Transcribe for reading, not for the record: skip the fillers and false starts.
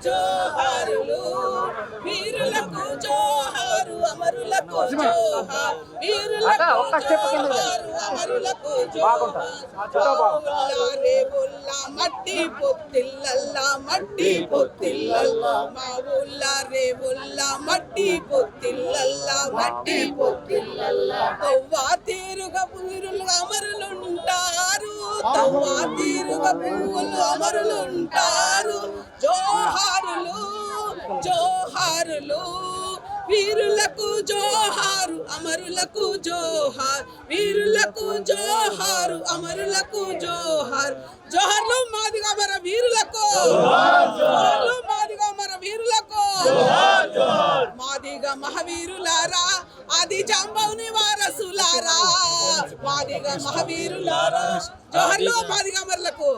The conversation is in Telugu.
జోహారులు, వీరులకు జోహారు, అమరులకు జోహార్, వీరులకు జోహారు, అమరులకు జోహార్. రేవుల్లా మట్టి పొత్తిల్లల్లా, మట్టి పొత్తిల్లల్లా, మా ఊళ్ళ రేవుల్లా మట్టి పొత్తిల్లల్లా, మట్టి పొత్తిల్లల్లా. తవ్వా తీరుగా వీరులు అమరులుంటారు, తవ్వా తీరుగా పువ్వులు అమరులుంటారు. జోహారులు, జోహారులు, వీరులకు జోహారు, అమరులకు జోహార్, వీరులకు జోహారు, అమరులకు జోహార్. జోహార్లు మాదిగా మన వీరులకు, జోహార్లు మాదిగా మన వీరులకు. మాదిగా మహావీరులారా, ఆది జాంబవుని వారసులారా, మాదిగా మహావీరులారా, జోహార్లు మాదిగా అమరులకు.